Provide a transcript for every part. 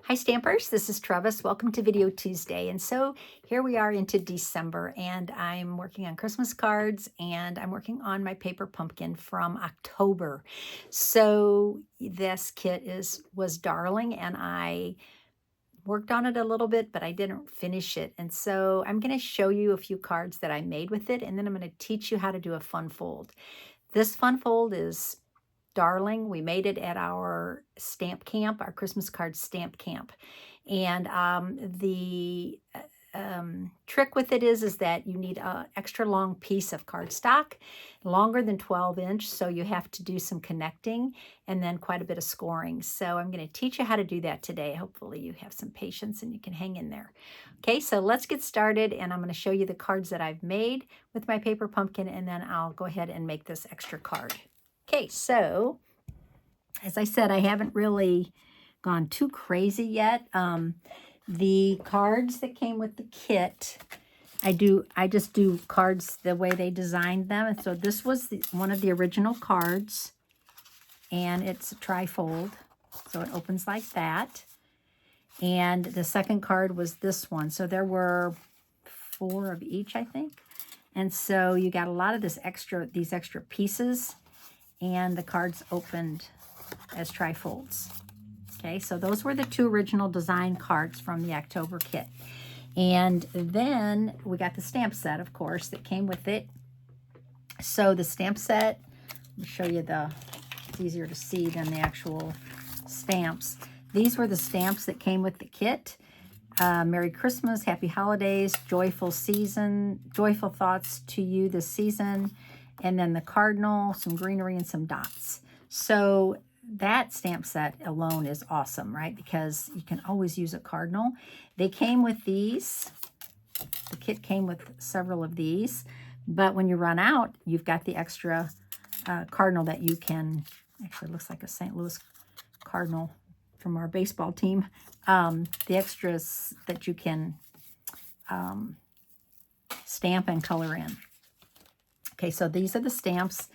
Hi Stampers, this is Trevis. Welcome to Video Tuesday. And so here we are into December and I'm working on Christmas cards and I'm working on my paper pumpkin from October. So this kit was darling and I worked on it a little bit, but I didn't finish it. And so I'm going to show you a few cards that I made with it and then I'm going to teach you how to do a fun fold. This fun fold is darling. We made it at our stamp camp, our Christmas card stamp camp. And the trick with it is that you need an extra long piece of cardstock, longer than 12 inch. So you have to do some connecting and then quite a bit of scoring. So I'm going to teach you how to do that today. Hopefully you have some patience and you can hang in there. Okay, so let's get started and I'm going to show you the cards that I've made with my paper pumpkin and then I'll go ahead and make this extra card. Okay, so as I said, I haven't really gone too crazy yet. The cards that came with the kit, I just do cards the way they designed them. And so this was one of the original cards, and it's a trifold, so it opens like that. And the second card was this one. So there were 4 of each, I think. And so you got a lot of these extra pieces. And the cards opened as trifolds. Okay, so those were the 2 original design cards from the October kit. And then we got the stamp set, of course, that came with it. So the stamp set, let me show you it's easier to see than the actual stamps. These were the stamps that came with the kit. Merry Christmas, Happy Holidays, Joyful Season, Joyful Thoughts to you this season, and then the cardinal, some greenery, and some dots. So that stamp set alone is awesome, right? Because you can always use a cardinal. They came with these. The kit came with several of these. But when you run out, you've got the extra cardinal that you can, actually it looks like a St. Louis Cardinal from our baseball team. The extras that you can stamp and color in. Okay, so these are the stamps,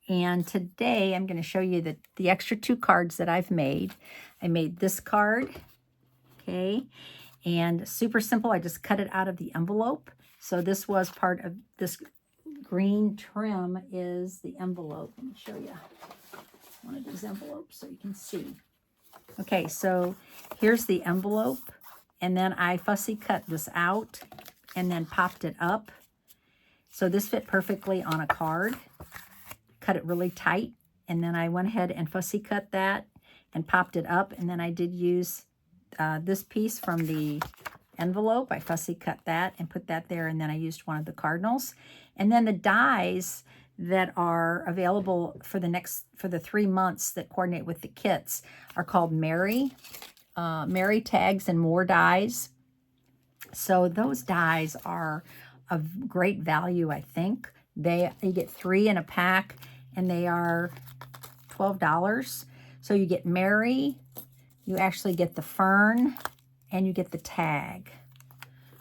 and today I'm going to show you the extra 2 cards that I've made. I made this card, okay, and super simple. I just cut it out of the envelope. So this was part of this green trim is the envelope. Let me show you one of these envelopes so you can see. Okay, so here's the envelope, and then I fussy cut this out and then popped it up. So this fit perfectly on a card. Cut it really tight, and then I went ahead and fussy cut that and popped it up, and then I did use this piece from the envelope. I fussy cut that and put that there, and then I used one of the cardinals. And then the dies that are available for the 3 months that coordinate with the kits are called Merry tags and more dies. So those dies are of great value, I think. You get 3 in a pack and they are $12. So you get Merry, you actually get the fern, and you get the tag.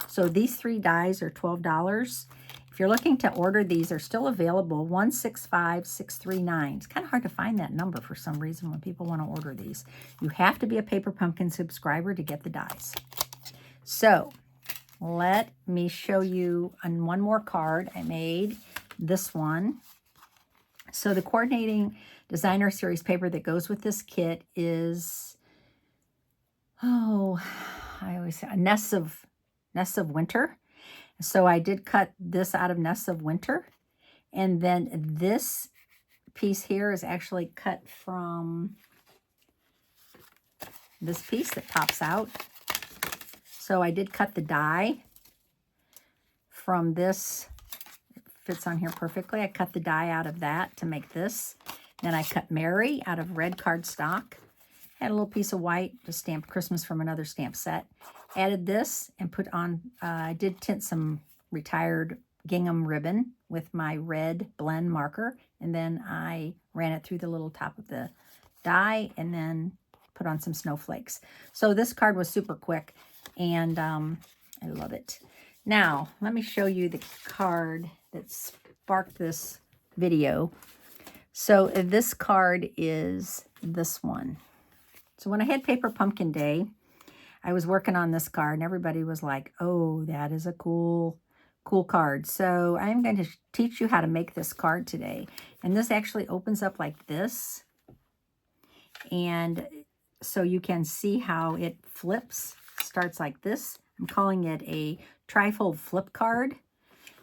So these 3 dies are $12. If you're looking to order these, they're still available, 165639. It's kind of hard to find that number for some reason when people want to order these. You have to be a Paper Pumpkin subscriber to get the dies. So let me show you on one more card. I made this one. So the coordinating designer series paper that goes with this kit is, I always say Nests of Winter. So I did cut this out of Nests of Winter. And then this piece here is actually cut from this piece that pops out. So I did cut the die from this. It fits on here perfectly. I cut the die out of that to make this. Then I cut Merry out of red cardstock. Had a little piece of white to stamp Christmas from another stamp set. Added this and put on, I did tint some retired gingham ribbon with my red blend marker. And then I ran it through the little top of the die and then put on some snowflakes. So this card was super quick and I love it. Now, let me show you the card that sparked this video. So this card is this one. So when I had Paper Pumpkin Day, I was working on this card and everybody was like, oh, that is a cool card. So I'm going to teach you how to make this card today. And this actually opens up like this. And so you can see how it flips. Starts like this. I'm calling it a Trifold flip card.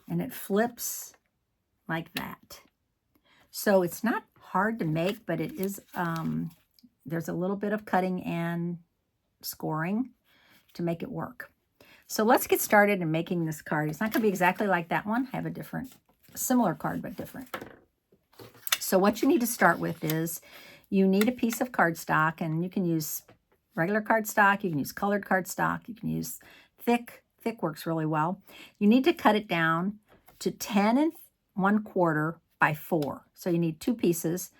And it flips like that. So it's not hard to make, but it is, there's a little bit of cutting and scoring to make it work. So let's get started in making this card. It's not going to be exactly like that one. I have a similar card, but different. So what you need to start with is you need a piece of cardstock, and you can use regular cardstock. You can use colored cardstock. You can use thick. Thick works really well. You need to cut it down to 10 1/4 by 4. So you need 2 pieces,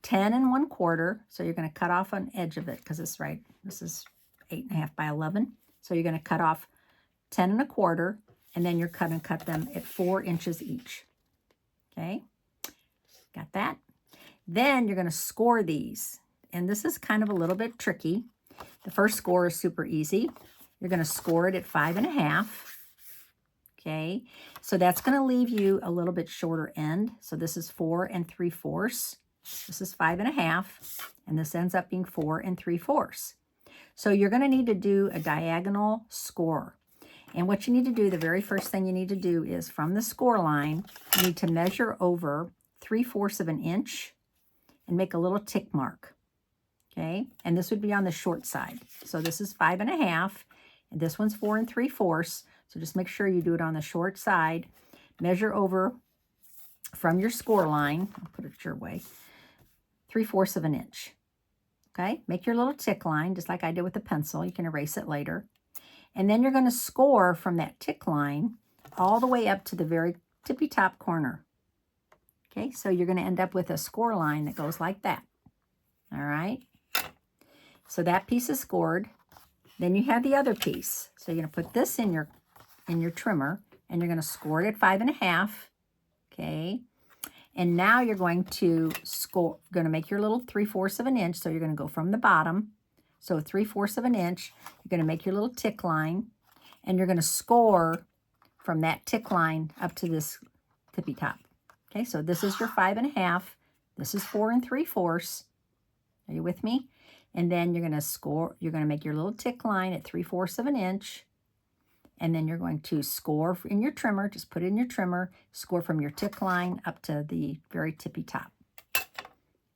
10 1/4. So you're going to cut off an edge of it because it's right. This is 8.5 by 11. So you're going to cut off 10 1/4, and then you're going to cut them at 4 inches each. Okay, got that? Then you're going to score these, and this is kind of a little bit tricky. The first score is super easy. You're going to score it at 5.5. Okay, so that's going to leave you a little bit shorter end. So this is 4 3/4. This is 5.5, and this ends up being 4 3/4. So you're going to need to do a diagonal score. And what you need to do, the very first thing you need to do is from the score line, you need to measure over 3/4 of an inch and make a little tick mark. Okay, and this would be on the short side. So this is 5.5, and this one's 4 3/4. So just make sure you do it on the short side. Measure over from your score line. I'll put it your way. 3/4 of an inch. Okay, make your little tick line, just like I did with the pencil. You can erase it later. And then you're going to score from that tick line all the way up to the very tippy top corner. Okay, so you're going to end up with a score line that goes like that. All right, so that piece is scored. Then you have the other piece. So you're going to put this in your trimmer, and you're going to score it at 5.5. Okay, and now you're going to make your little 3/4 of an inch. So you're going to go from the bottom. So 3/4 of an inch, you're going to make your little tick line, and you're going to score from that tick line up to this tippy top. Okay, so this is your 5.5. This is 4 3/4. Are you with me? And then you're going to make your little tick line at 3/4 of an inch. And then you're going to score in your trimmer. Just put it in your trimmer. Score from your tick line up to the very tippy top.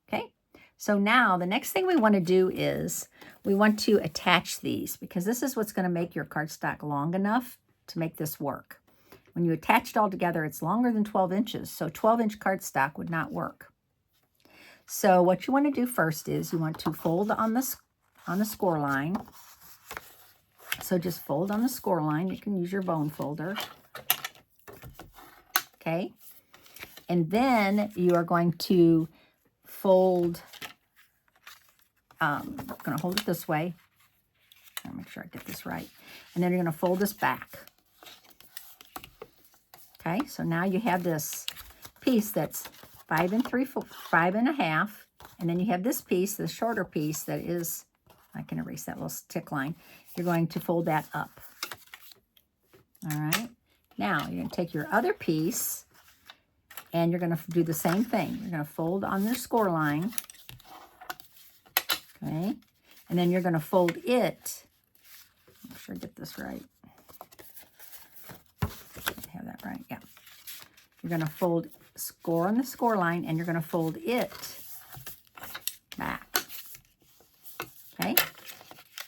Okay, so now the next thing we want to do is we want to attach these, because this is what's going to make your cardstock long enough to make this work. When you attach it all together, it's longer than 12 inches. So 12-inch cardstock would not work. So what you want to do first is you want to fold on the score line. So just fold on the score line. You can use your bone folder. Okay. And then you are going to fold. I'm going to hold it this way. I'll make sure I get this right. And then you're going to fold this back. Okay. So now you have this piece that's 5 1/2. And then you have this piece, the shorter piece that is, I can erase that little tick line. You're going to fold that up. All right. Now, you're going to take your other piece, and you're going to do the same thing. You're going to fold on your score line. Okay. And then you're going to fold it. Make sure I get this right. I have that right. Yeah. You're going to fold score on the score line, and you're going to fold it back. Okay.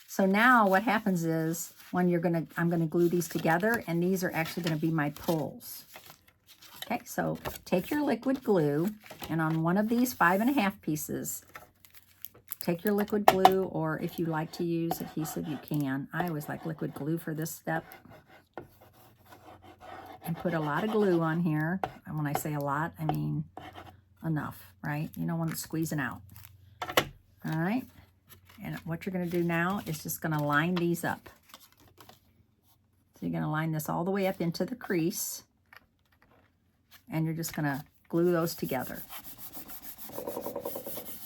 So now what happens is when I'm going to glue these together, and these are actually going to be my pulls. Okay, so take your liquid glue, and on one of these 5.5 pieces, take your liquid glue, or if you like to use adhesive, you can. I always like liquid glue for this step. And put a lot of glue on here. And when I say a lot, I mean enough, right? You don't want it squeezing out. All right. And what you're going to do now is just going to line these up. So you're going to line this all the way up into the crease. And you're just going to glue those together.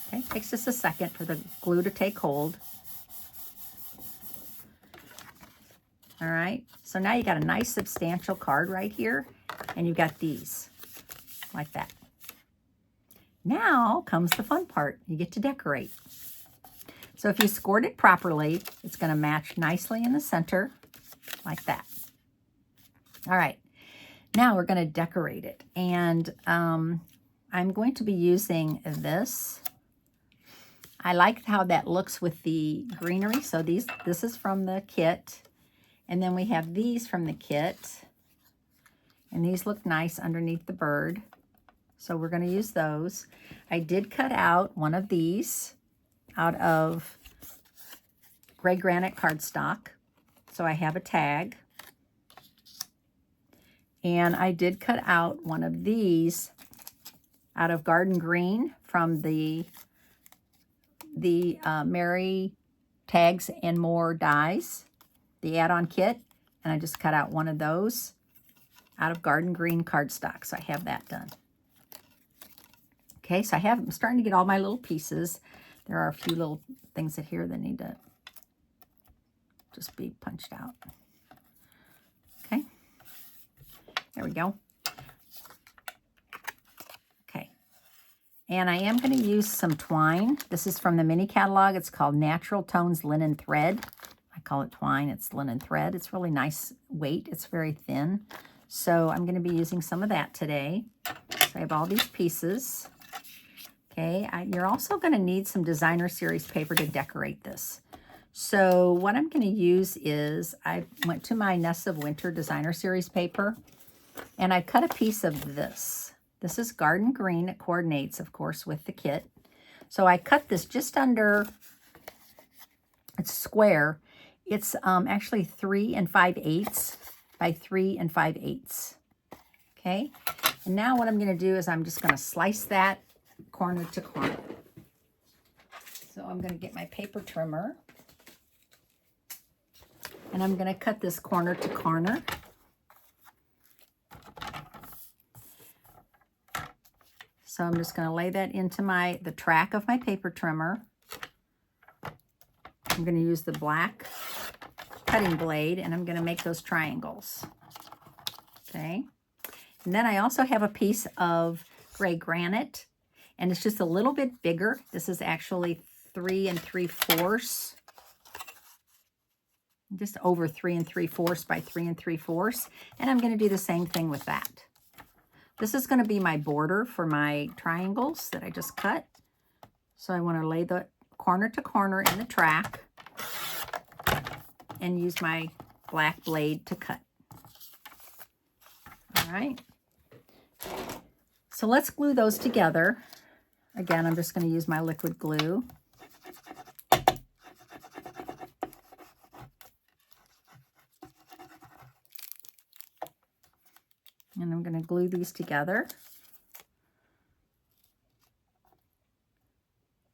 Okay, takes just a second for the glue to take hold. All right, so now you got a nice substantial card right here, and you've got these, like that. Now comes the fun part. You get to decorate. So if you scored it properly, it's going to match nicely in the center, like that. All right, now we're going to decorate it. And I'm going to be using this. I like how that looks with the greenery. So this is from the kit. And then we have these from the kit. And these look nice underneath the bird. So we're going to use those. I did cut out one of these out of gray granite cardstock. So I have a tag. And I did cut out one of these out of garden green from the Mary Tags and More dies, the add-on kit. And I just cut out one of those out of garden green cardstock. So I have that done. Okay, so I'm starting to get all my little pieces. There are a few little things that here that need to just be punched out. Okay, there we go. Okay, and I am going to use some twine. This is from the mini catalog. It's called Natural Tones Linen Thread. I call it twine. It's linen thread. It's really nice weight. It's very thin. So I'm going to be using some of that today. So I have all these pieces. Okay, you're also going to need some designer series paper to decorate this. So what I'm going to use is I went to my Nests of Winter designer series paper and I cut a piece of this. This is garden green. It coordinates, of course, with the kit. So I cut this just under, it's square. It's actually 3 5/8 by 3 5/8. Okay, and now what I'm going to do is I'm just going to slice that corner to corner. So I'm going to get my paper trimmer and I'm going to cut this corner to corner. So I'm just going to lay that into the track of my paper trimmer. I'm going to use the black cutting blade and I'm going to make those triangles. Okay. And then I also have a piece of gray granite. And it's just a little bit bigger. This is actually 3 3/4. Just over 3 3/4 by 3 3/4. And I'm going to do the same thing with that. This is going to be my border for my triangles that I just cut. So I want to lay the corner to corner in the track and use my black blade to cut. All right. So let's glue those together. Again, I'm just going to use my liquid glue. And I'm going to glue these together.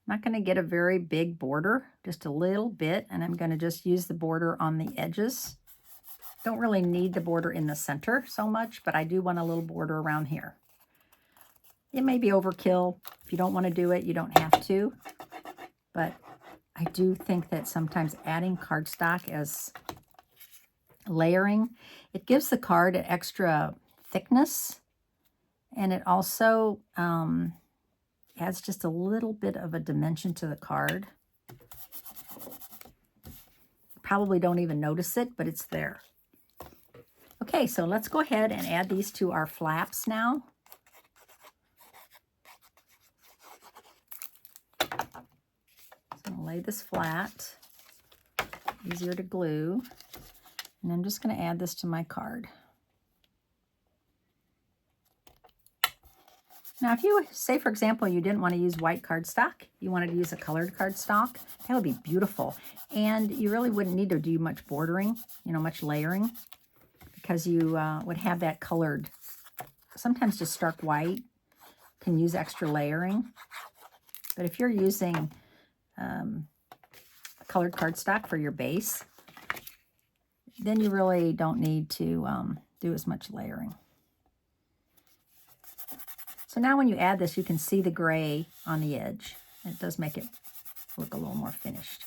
I'm not going to get a very big border, just a little bit, and I'm going to just use the border on the edges. Don't really need the border in the center so much, but I do want a little border around here. It may be overkill. If you don't want to do it, you don't have to. But I do think that sometimes adding cardstock as layering, it gives the card an extra thickness. And it also adds just a little bit of a dimension to the card. Probably don't even notice it, but it's there. Okay, so let's go ahead and add these to our flaps now. So I'm going to lay this flat, easier to glue, and I'm just going to add this to my card. Now, if you say, for example, you didn't want to use white cardstock, you wanted to use a colored cardstock, that would be beautiful. And you really wouldn't need to do much bordering, much layering, because you would have that colored. Sometimes just stark white can use extra layering. But if you're using colored cardstock for your base, then you really don't need to do as much layering. So now when you add this, you can see the gray on the edge. It does make it look a little more finished.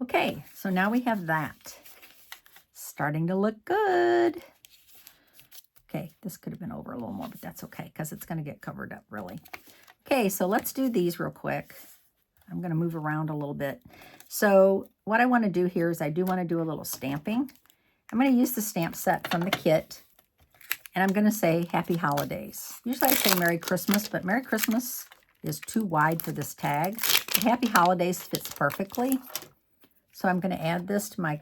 Okay, so now we have that. Starting to look good. Okay, this could have been over a little more, but that's okay because it's going to get covered up really. Okay, so let's do these real quick. I'm going to move around a little bit. So what I want to do here is I do want to do a little stamping. I'm going to use the stamp set from the kit, and I'm going to say Happy Holidays. Usually I say Merry Christmas, but Merry Christmas is too wide for this tag. But Happy Holidays fits perfectly. So I'm going to add this to my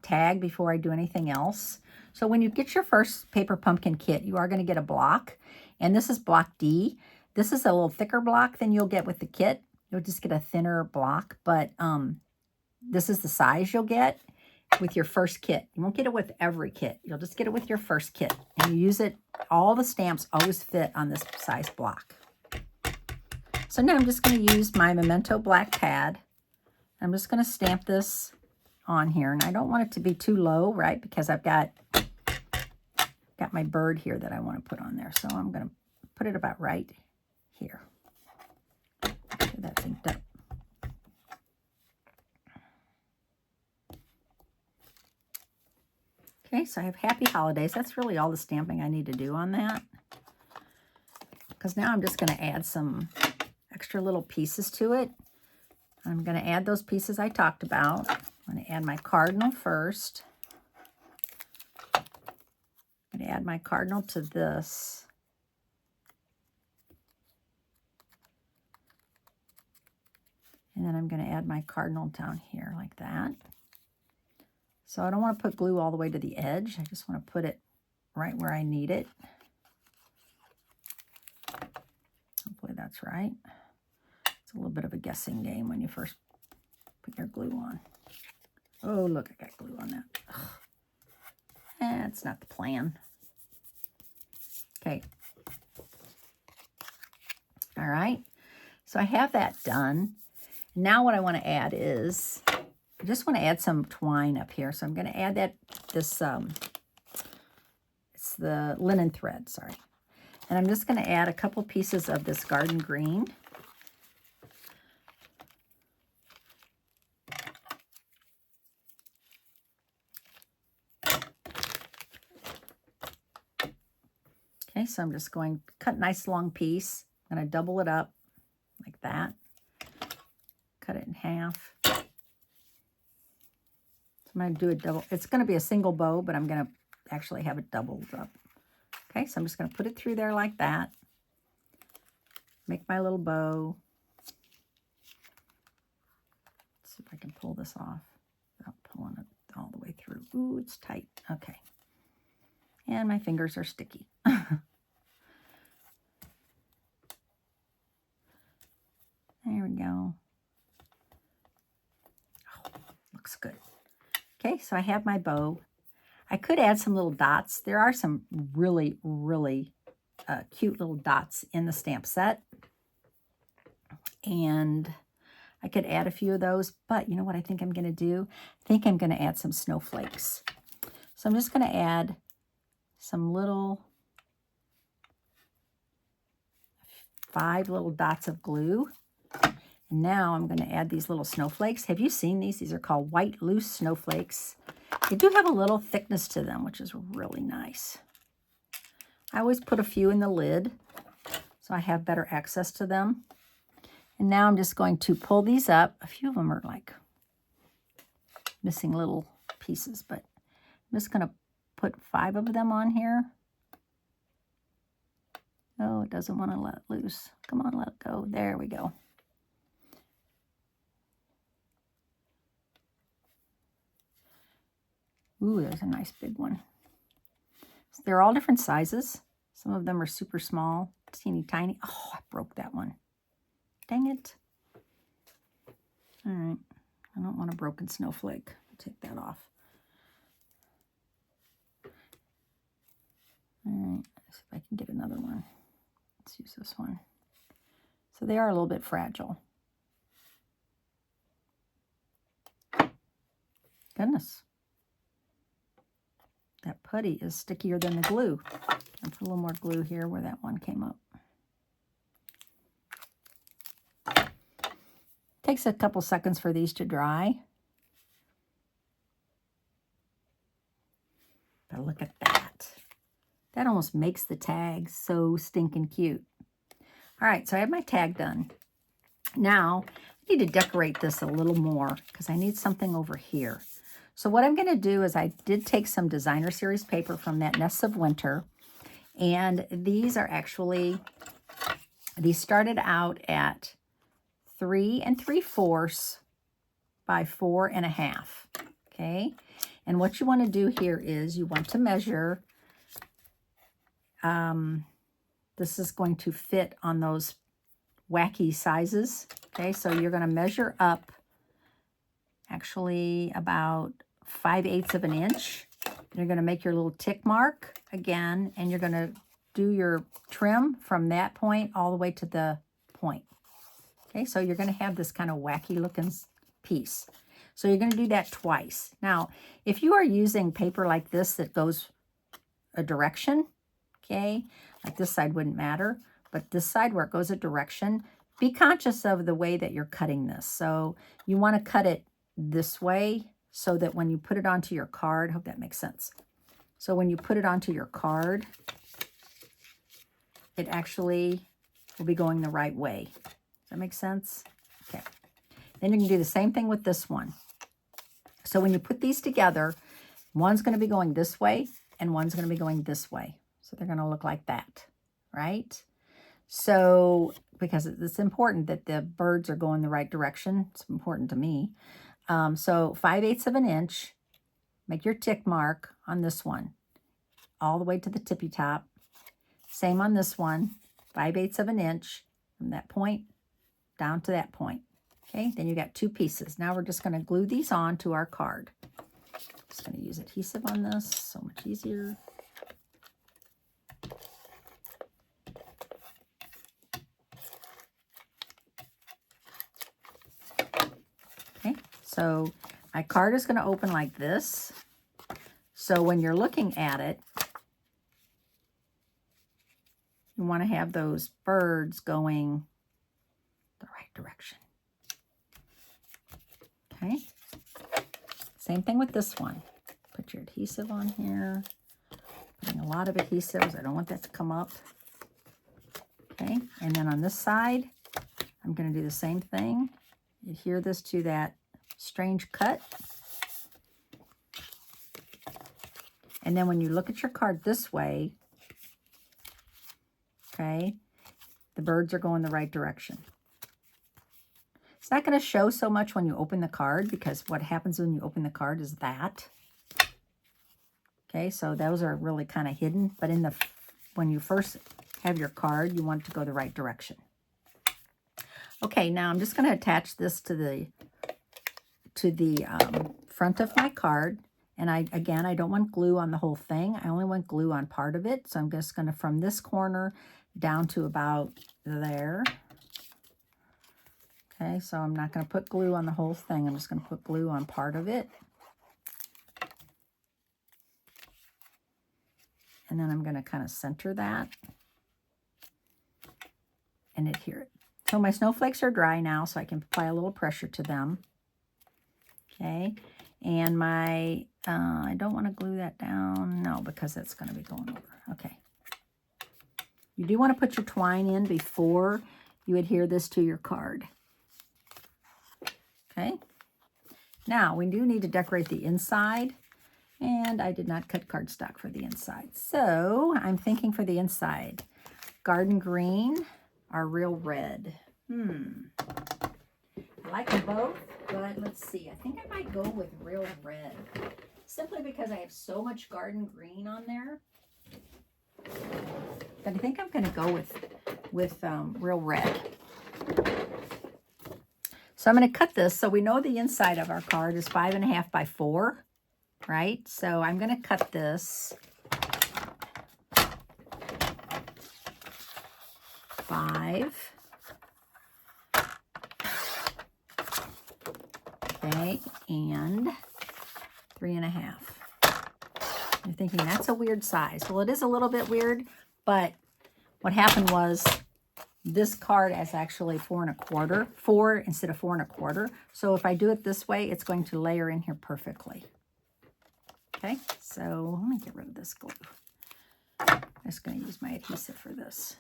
tag before I do anything else. So when you get your first paper pumpkin kit, you are going to get a block, and this is block D. This is a little thicker block than you'll get with the kit. You'll just get a thinner block, but this is the size you'll get with your first kit. You won't get it with every kit. You'll just get it with your first kit, and you use it. All the stamps always fit on this size block. So now I'm just going to use my Memento black pad. I'm just going to stamp this on here, and I don't want it to be too low, right? Because I've got my bird here that I want to put on there. So I'm going to put it about right here. Make sure that's inked up. Okay, so I have Happy Holidays. That's really all the stamping I need to do on that. Because now I'm just going to add some extra little pieces to it. I'm going to add those pieces I talked about. I'm going to add my cardinal first. I'm going to add my cardinal to this. And then I'm going to add my cardinal down here like that. So I don't want to put glue all the way to the edge. I just want to put it right where I need it. Hopefully that's right. It's a little bit of a guessing game when you first put your glue on. Oh, look, I got glue on that. Ugh. That's not the plan. Okay. All right. So I have that done. Now what I want to add is, I just want to add some twine up here. So I'm going to add it's the linen thread, sorry. And I'm just going to add a couple pieces of this garden green. Okay, so I'm just going to cut a nice long piece. I'm going to double it up like that. Cut it in half. So I'm going to do a double. It's going to be a single bow, but I'm going to actually have it doubled up. Okay, so I'm just going to put it through there like that. Make my little bow. Let's see if I can pull this off without pulling it all the way through. Ooh, it's tight. Okay. And my fingers are sticky. There we go. Oh, looks good. Okay, so I have my bow. I could add some little dots. There are some really, really cute little dots in the stamp set. And I could add a few of those, but you know what I think I'm going to do? I think I'm going to add some snowflakes. So I'm just going to add some little 5 little dots of glue. And now I'm going to add these little snowflakes. Have you seen these? These are called white loose snowflakes. They do have a little thickness to them, which is really nice. I always put a few in the lid so I have better access to them. And now I'm just going to pull these up. A few of them are like missing little pieces, but I'm just going to put 5 of them on here. Oh, it doesn't want to let it loose. Come on, let it go. There we go. Ooh, there's a nice big one. So they're all different sizes. Some of them are super small, teeny tiny. Oh, I broke that one. Dang it. All right. I don't want a broken snowflake. I'll take that off. All right. Let's see if I can get another one. Let's use this one. So they are a little bit fragile. Goodness. That putty is stickier than the glue. I'll put a little more glue here where that one came up. Takes a couple seconds for these to dry. But look at that. That almost makes the tag so stinking cute. All right, so I have my tag done. Now, I need to decorate this a little more because I need something over here. So what I'm going to do is I did take some designer series paper from that Nests of Winter. And these are actually, these started out at 3 3/4 by 4 1/2. Okay. And what you want to do here is you want to measure, this is going to fit on those wacky sizes. Okay, so you're going to measure up actually about 5/8 of an inch. You're going to make your little tick mark again, and you're going to do your trim from that point all the way to the point. Okay, so you're going to have this kind of wacky looking piece. So you're going to do that twice. Now, if you are using paper like this that goes a direction, okay, like this side wouldn't matter, but this side where it goes a direction, be conscious of the way that you're cutting this. So you want to cut it this way so that when you put it onto your card, hope that makes sense. So when you put it onto your card, it actually will be going the right way. Does that make sense? Okay. Then you can do the same thing with this one. So when you put these together, one's going to be going this way and one's going to be going this way. So they're going to look like that, right? So, because it's important that the birds are going the right direction. It's important to me. So 5/8 of an inch, make your tick mark on this one, all the way to the tippy top. Same on this one, 5/8 of an inch from that point down to that point. Okay, then you got two pieces. Now we're just going to glue these on to our card. Just going to use adhesive on this, so much easier. Okay, so my card is going to open like this. So when you're looking at it, you want to have those birds going the right direction. Okay, same thing with this one. Put your adhesive on here. Putting a lot of adhesives. I don't want that to come up. Okay, and then on this side, I'm going to do the same thing. Adhere this to that strange cut. And then when you look at your card this way, okay, the birds are going the right direction. It's not going to show so much when you open the card because what happens when you open the card is that. Okay, so those are really kind of hidden, but when you first have your card, you want it to go the right direction. Okay, now I'm just going to attach this to the front of my card. And again, I don't want glue on the whole thing. I only want glue on part of it. So I'm just going to, from this corner down to about there. Okay, so I'm not going to put glue on the whole thing. I'm just going to put glue on part of it. And then I'm going to kind of center that and adhere it. So my snowflakes are dry now, so I can apply a little pressure to them. Okay, and my, I don't want to glue that down. No, because that's going to be going over. Okay. You do want to put your twine in before you adhere this to your card. Okay. Now, we do need to decorate the inside, and I did not cut cardstock for the inside. So, I'm thinking for the inside, garden green or real red. I like them both, but let's see. I think I might go with real red, simply because I have so much garden green on there. But I think I'm going to go with real red. So I'm going to cut this. So we know the inside of our card is 5 1/2 by 4, right? So I'm going to cut this 5. Okay, and 3 1/2. You're thinking that's a weird size. Well, it is a little bit weird, but what happened was this card is actually 4 1/4, 4 instead of 4 1/4. So if I do it this way, it's going to layer in here perfectly. Okay, so let me get rid of this glue. I'm just going to use my adhesive for this.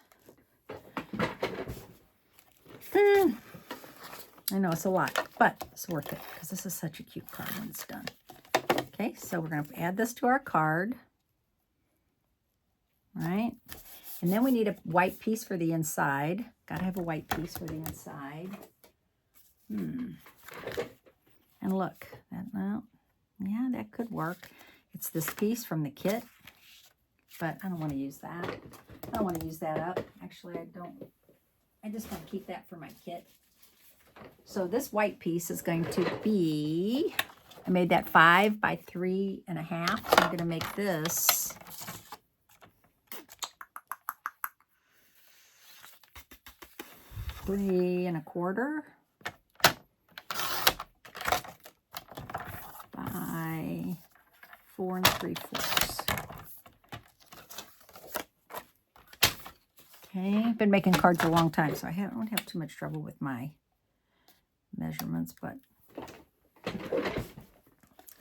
I know it's a lot, but it's worth it because this is such a cute card when it's done. Okay, so we're going to add this to our card. All right, and then we need a white piece for the inside. Got to have a white piece for the inside. And look, yeah, that could work. It's this piece from the kit, but I don't want to use that. I don't want to use that up. Actually, I don't. I just want to keep that for my kit. So this white piece is going to be, I made that 5 by 3.5. So I'm going to make this 3 1/4 by 4 3/4. Okay, I've been making cards a long time, so I don't have too much trouble with my measurements, but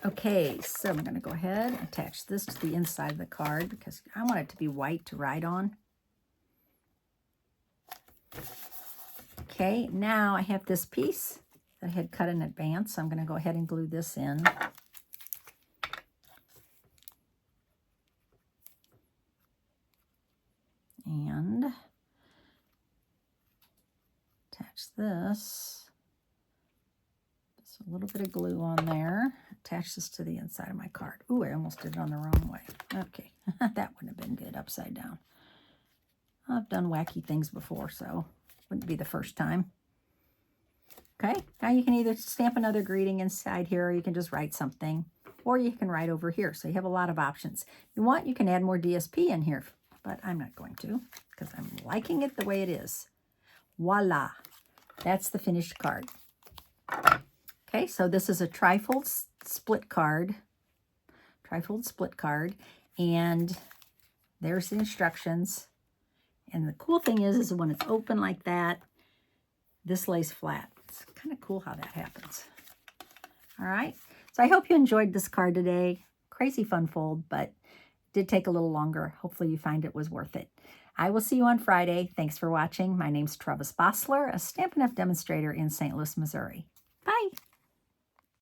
okay, so I'm going to go ahead and attach this to the inside of the card because I want it to be white to write on. Okay, now I have this piece that I had cut in advance, so I'm going to go ahead and glue this in. And attach this. A little bit of glue on there. Attach this to the inside of my card. Ooh, I almost did it on the wrong way. Okay, that wouldn't have been good upside down. I've done wacky things before, so wouldn't be the first time. Okay, now you can either stamp another greeting inside here, or you can just write something, or you can write over here. So you have a lot of options. If you want, you can add more DSP in here, but I'm not going to because I'm liking it the way it is. Voila, that's the finished card. Okay, so this is a trifold split card. Trifold split card. And there's the instructions. And the cool thing is when it's open like that, this lays flat. It's kind of cool how that happens. All right. So I hope you enjoyed this card today. Crazy fun fold, but it did take a little longer. Hopefully you find it was worth it. I will see you on Friday. Thanks for watching. My name's Trevis, a Stampin' F demonstrator in St. Louis, Missouri. Bye.